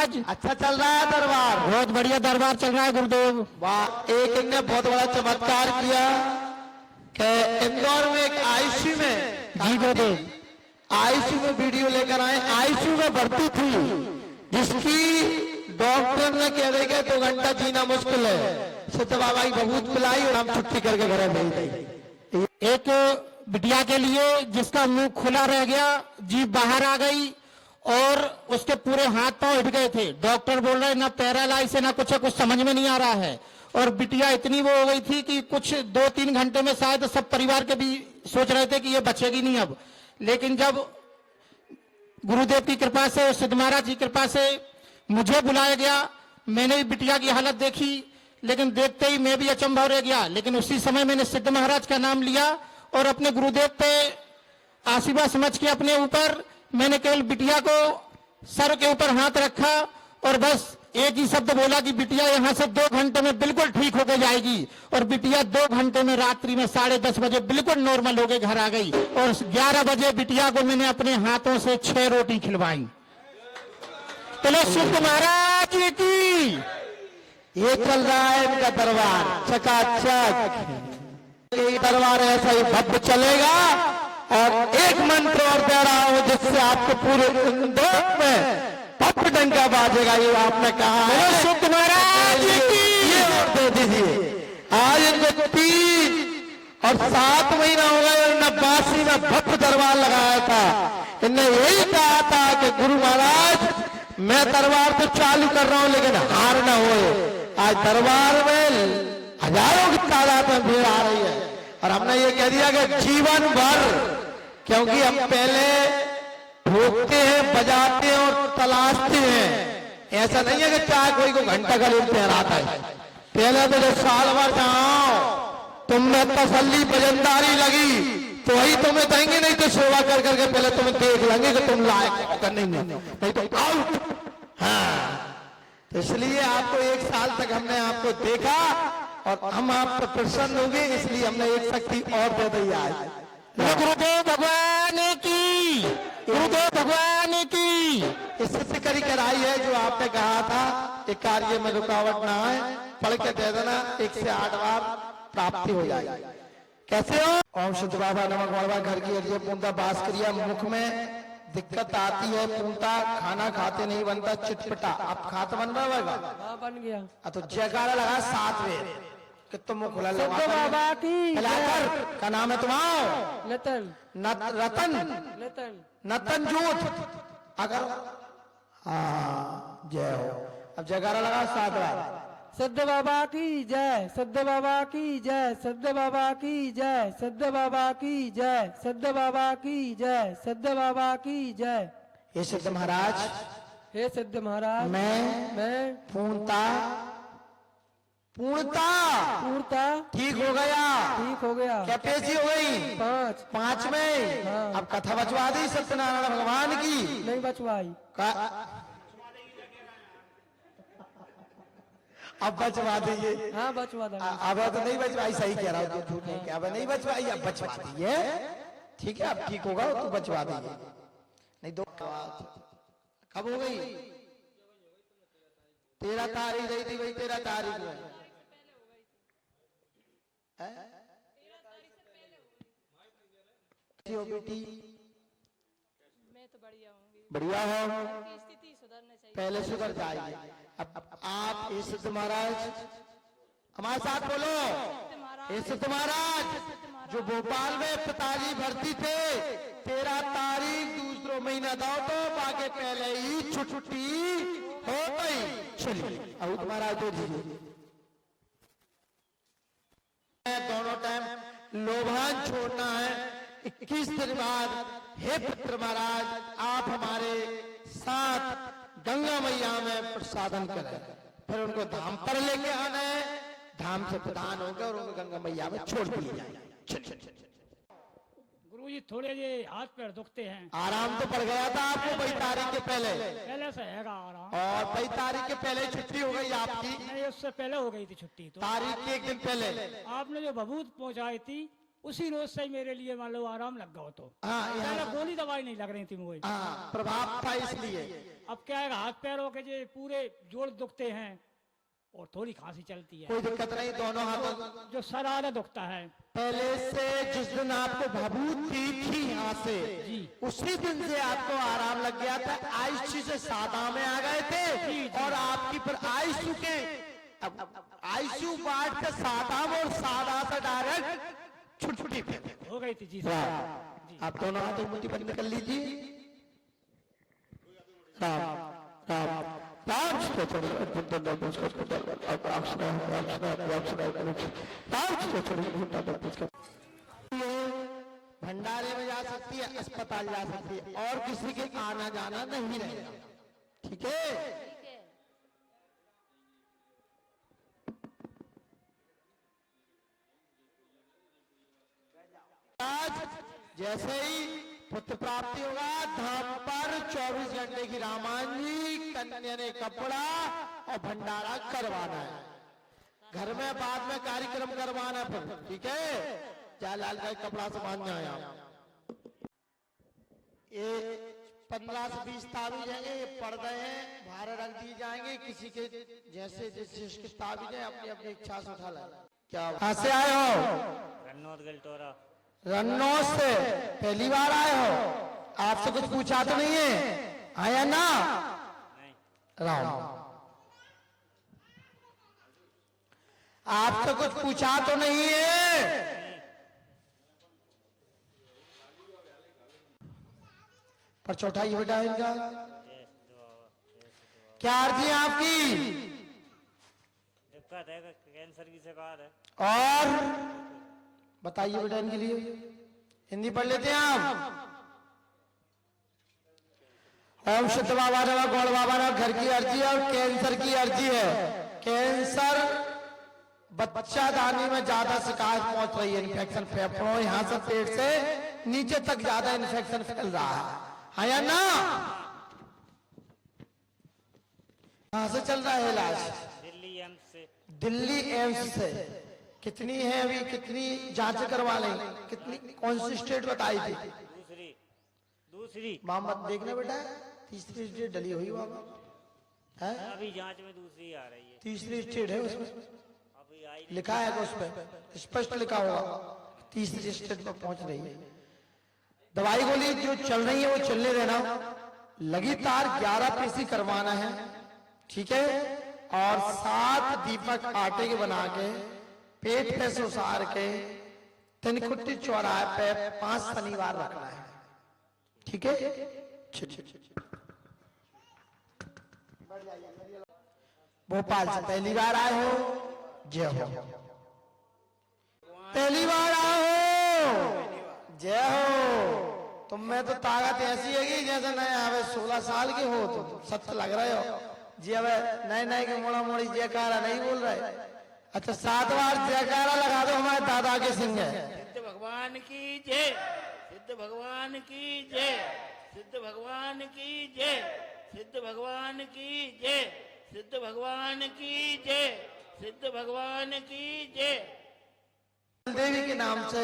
महाराज। अच्छा चल रहा है दरबार? बहुत बढ़िया दरबार चल रहा है गुरुदेव। वाह, एक इनने बहुत बड़ा चमत्कार किया कि इंदौर में एक आईसीयू में, जी गुरुदेव, आईसीयू में वीडियो लेकर आए। आईसीयू में भर्ती थी जिसकी डॉक्टर ने कह रहे कि 2 घंटा जीना मुश्किल है। सिद्ध बाबा की बबूत पिलाई और हम छुट्टी करके घर भेज दी। एक बिटिया के लिए जिसका मुंह खुला रह गया, जीभ बाहर आ गई और उसके पूरे हाथ पांव हिट गए थे। डॉक्टर बोल रहे ना पैरालाइज है ना कुछ है, कुछ समझ में नहीं आ रहा है। और बिटिया इतनी वो हो गई थी कि कुछ 2-3 घंटे में शायद सब परिवार के भी सोच रहे थे कि ये बचेगी नहीं अब। लेकिन जब गुरुदेव की कृपा से, सिद्ध महाराज की कृपा से मुझे बुलाया गया, मैंने भी बिटिया की हालत देखी, लेकिन देखते ही मैं भी अचंभव रह गया। लेकिन उसी समय मैंने सिद्ध महाराज का नाम लिया और अपने गुरुदेव पे आशीर्वाद समझ के अपने ऊपर मैंने केवल बिटिया को सर के ऊपर हाथ रखा और बस एक ही शब्द बोला कि बिटिया यहाँ से 2 घंटे में बिल्कुल ठीक होकर जाएगी। और बिटिया 2 घंटे में रात्रि में 10:30 बजे बिल्कुल नॉर्मल होकर घर आ गई। और 11 बजे बिटिया को मैंने अपने हाथों से 6 रोटी खिलवाई। चलो सिद्ध महाराज की। ये चल रहा है इनका दरबार चकाचक। ये दरबार ऐसा ही भव्य चलेगा। और एक मंत्र और दे रहा हूं जिससे आपको पूरे इंदौर में भव्य डंका बाजेगा। ये आपने कहा है सिद्ध महाराज की। ये और दे दीजिए। आज इनको 3 और 7 महीना हो गए, इन्होंने 82 में भव्य दरबार लगाया था। इन्हें यही कहा था कि गुरु महाराज मैं दरबार तो चालू कर रहा हूं लेकिन हार ना होए। आज दरबार में हजारों की तादाद में भीड़ आ रही है। और हमने ये कह दिया कि जीवन भर, क्योंकि हम पहले ढोकते हैं, बजाते हैं और तलाशते हैं। ऐसा नहीं है कि चाहे कोई को घंटा का इम्तिहान आता है। पहले तो जब साल भर जाओ तुमने तसल्ली बजनदारी लगी तो वही तुम्हें देंगे, नहीं तो सेवा कर करके पहले तुम्हें देख लेंगे कि तुम लायक नहीं तो आउट। हाँ, तो इसलिए आपको 1 साल तक हमने आपको देखा और हम आप पर प्रसन्न हो गए, इसलिए हमने एक शक्ति और दे दी आज। गुरुदेव भगवान की, गुरुदेव भगवान की। इस सिद्ध करी कराई है जो आपने कहा था कि कार्य में रुकावट ना आए, पढ़ के दे देना 1 से 8 बार प्राप्ति हो जाएगी। कैसे हो? ओम शुद्ध बाबा नमक बाबा। घर की अर्जी पूर्णता बास क्रिया। मुख में दिक्कत आती है, पूर्णता खाना खाते नहीं बनता, चिटपटा। आप खाता बन रहा होगा? बन गया। तो जयकारा लगा 7 वें कि तुम मुख खुला लगा। सिद्ध बाबा की। क्या नाम है तुम्हारा? रतन। रतन रतन। नतनजोत। अगर हाँ जय हो। अब जयकारा लगा 7 बार। सिद्ध बाबा की जय, सिद्ध बाबा की जय, सिद्ध बाबा की जय, सिद्ध बाबा की जय, सिद्ध बाबा की जय, सिद्ध बाबा की जय। हे सिद्ध महाराज, हे सिद्ध महाराज, मैं पूर्णता ठीक हो गया। ठीक हो गया। क्या पेशी हो गई? 5 में। हाँ। अब कथा बचवा दी सत्यनारायण भगवान की? नहीं बचवाई। अब बचवा दीजिए। हाँ बचवा देंगे। अब तो नहीं बचवाई, सही कह रहा हूँ, झूठ नहीं कहा। अब नहीं बचवाई, अब बचवा दीजिए। ठीक है, अब ठीक होगा तो बचवा दीजिए। नहीं 2 कब हो गई? 13 तारीख रही थी भाई, 13 तारीख में बेटी। मैं तो बढ़िया होंगी। बढ़िया हो, स्थिति सुधरना चाहिए। पहले सुधर जाएगी। अब आप हे सिद्ध महाराज हमारे साथ बोलो। हे सिद्ध महाराज जो भोपाल में पिताजी भर्ती थे, 13 तारीख दूसरो महीना दो तो बाकी पहले ही छुट्टी हो गई। चलिए अब महाराज दे दीजिए। दोनों टाइम लोभान छोड़ना है। 21 दिन बाद हे पुत्र महाराज आप हमारे साथ गंगा मैया में प्रसादन करें, फिर उनको धाम पर लेके आना है। धाम से प्रदान होकर और उनको गंगा मैया में छोड़ दिए जाए। गुरुजी थोड़े ये हाथ पैर दुखते हैं। आराम तो पड़ गया था आपको 22 तारीख के पहले से हैगा आराम। और 22 तारीख के पहले छुट्टी हो गई आपकी? नहीं, उससे पहले हो गई थी छुट्टी। तो तारीख के 1 दिन पहले आपने जो भभूत पहुंचाई थी उसी रोज से ही मेरे लिए मान लो आराम लग गया। तो हाँ, पहले गोली दवाई नहीं लग रही थी मुझे। हाँ, प्रभाव था इसलिए। अब क्या है, हाथ पैरों के जो पूरे जोड़ दुखते हैं और थोड़ी खांसी चलती है। कोई दिक्कत नहीं, दोनों हाथों। जो सर आधा दुखता है, पहले से जिस दिन आपको भभूति थी यहाँ से जी। उसी दिन से आपको आराम लग गया था। आईसीयू से सादा में आ गए थे और आपकी फिर आईसीयू के आईसीयू वार्ड से सादा में और सादा से डायरेक्ट छुट्टी पे हो गई थी जी। आप दोनों हाथों मुट्ठी बंद कर लीजिए। राम राम राम भंडारे में जा सकती है, अस्पताल जा सकती है, और किसी के आना जाना नहीं रहेगा। ठीक है। आज जैसे ही पुत्र प्राप्ति होगा, धाम पर 24 घंटे की रामायणी, कन्या ने कपड़ा और भंडारा करवाना है। घर में बाद में कार्यक्रम करवाना फिर। ठीक है। क्या लाल का कपड़ा से बांधना है। ये 15 से 20 ताबीज हैं, ये पर्दे हैं, बाहर रख दिए जाएंगे। किसी के जैसे जैसे इसकी ताबीज है, अपनी अपनी इच्छा से उठा लाए। क्या कहाँ से आए हो? रन्नौत गलटोरा। रन्नौत से पहली बार आए हो? आपसे कुछ पूछा तो नहीं है? आया ना? नहीं। राम, आपसे कुछ पूछा तो नहीं है? पर चौथाई बेटा इनका क्या अर्जी है आपकी? दिक्कत है, कैंसर की शिकार है। और बताइए बेटा इनके लिए। हिंदी पढ़ लेते हैं आप? ओम शुद्ध बाबा नवा गौड़ बाबा नवा घर की अर्जी है और कैंसर की अर्जी है। कैंसर बच्चा दानी में ज्यादा शिकायत पहुंच रही है। इन्फेक्शन फेफड़ों, यहाँ से पेट से नीचे तक ज्यादा इन्फेक्शन फैल रहा है या ना? कहां से चल रहा है इलाज? दिल्ली एम्स से। दिल्ली एम्स से। कितनी है अभी? कितनी जांच करवा लें? कितनी कौन सी स्टेट बताई थी? दूसरी। मोहम्मद देखना बेटा, तीसरी स्टेट डली हुई वहां है। अभी जांच में दूसरी आ रही है। तीसरी स्टेट है उसमें अभी आई लिखा है उस पर स्पष्ट लिखा होगा तीसरी स्टेट पर पहुंच रही है। दवाई गोली जो चल रही है वो चलने देना। लगातार 11 पीसी करवाना है। ठीक है। और 7 दीपक आटे के बना के पेट पे से उसार के तिनकुट्टी चौराहे पे 5 शनिवार रखना है। ठीक है। भोपाल से पहली बार आए हो? जय हो। पहली बार आए हो? जय हो। तुम में तो ताकत ऐसी है कि जैसे नए हमें 16 साल के हो तो सत्य लग रहे हो जी। अब नए नए के मोड़ा मोड़ी जयकारा नहीं बोल रहे। अच्छा 7 बार जयकारा लगा दो हमारे दादा के सिंह है। सिद्ध भगवान की जय, सिद्ध भगवान की जय, सिद्ध भगवान की जय, सिद्ध भगवान की जय, सिद्ध भगवान की जय, सिद्ध भगवान की जय। देवी के नाम से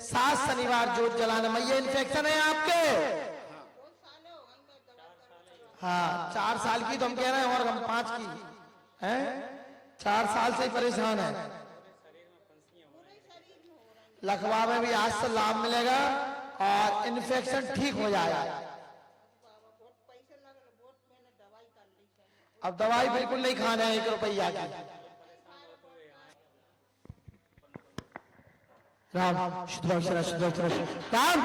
7 शनिवार जोत जलाना। मैया इन्फेक्शन है आपके? हाँ 4 साल की तो हम कह रहे हैं, और हम 5 की हैं। 4 साल से ही परेशान है। लखवा में भी आज से लाभ मिलेगा और इन्फेक्शन ठीक हो जाएगा। अब दवाई बिल्कुल नहीं खाना है 1 रुपया की। राम शुद्ध राम।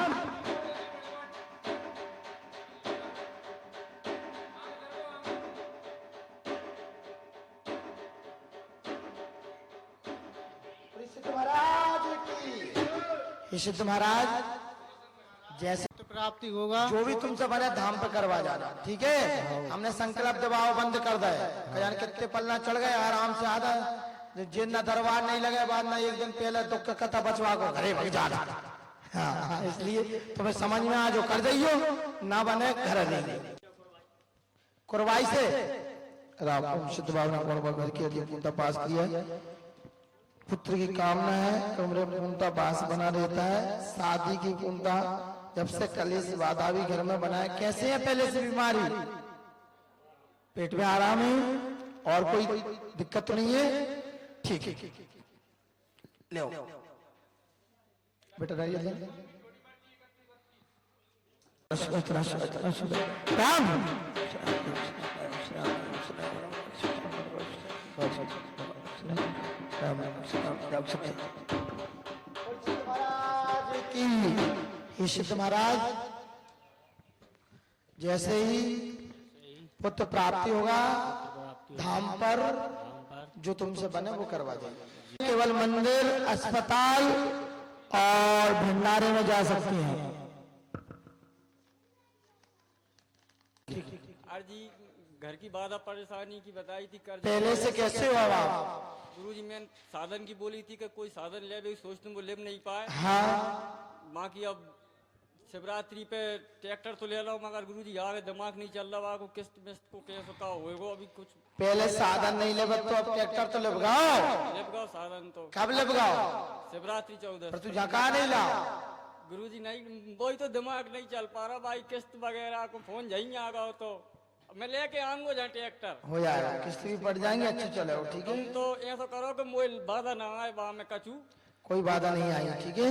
सिद्ध महाराज जैसे प्राप्ति होगा जो भी तुमसे बने धाम पे करवा जाना। ठीक है। हमने संकल्प दबाव बंद कर दिया। कितने पलना चढ़ गए आराम से। आधा जिन दरबार नहीं लगे बाद में 1 दिन पहले दुख कथा बचवा को घरे भग जाना। हाँ इसलिए तुम्हें समझ में आ जो कर दियो ना बने घर नहीं। कुरवाई से राम शुद्ध भावना घर की पास किया। पुत्र की कामना है तो मेरे पूर्णता बास बना रहता है। शादी की पूर्णता जब से कलेश बाधा भी घर में बनाए। कैसे है पहले से बीमारी? पेट में आराम है और कोई दिक्कत तो नहीं है? ठीक है, ले आओ बेटा, रहिए राम। महाराज की हे सिद्ध महाराज, जैसे ही पुत्र प्राप्ति होगा धाम पर जो तुमसे बने वो करवा देंगे। केवल मंदिर, अस्पताल और भंडारे में जा सकती हैं। जी घर की बाधा परेशानी की बताई थी, कर पहले से कैसे हुआ आप? गुरुजी मैं साधन की बोली थी कि कोई साधन ले, सोचते वो ले नहीं पाए। हाँ, माँ की अब शिवरात्रि पे ट्रैक्टर तो ले लो, मगर गुरुजी आगे दिमाग नहीं चल रहा, को किस्त मिस्त को कैसे का होएगा अभी कुछ। पहले साधन नहीं ले तो अब ट्रैक्टर तो लेबगाओ। लेबगाओ साधन तो कब लेबगाओ? शिवरात्रि 14 पर तू जका नहीं ला। गुरुजी नहीं, वही तो दिमाग नहीं चल पा रहा भाई, किस्त वगैरह को फोन जाइए आ गया तो मैं लेके आऊंगा जहाँ ट्रैक्टर हो जाएगा, किस्त भी पड़ जाएंगे, अच्छे चलो ठीक है। तुम तो ऐसा करो कि मोबाइल बाधा ना आए, वहां में कचू कोई बाधा नहीं आई, ठीक है।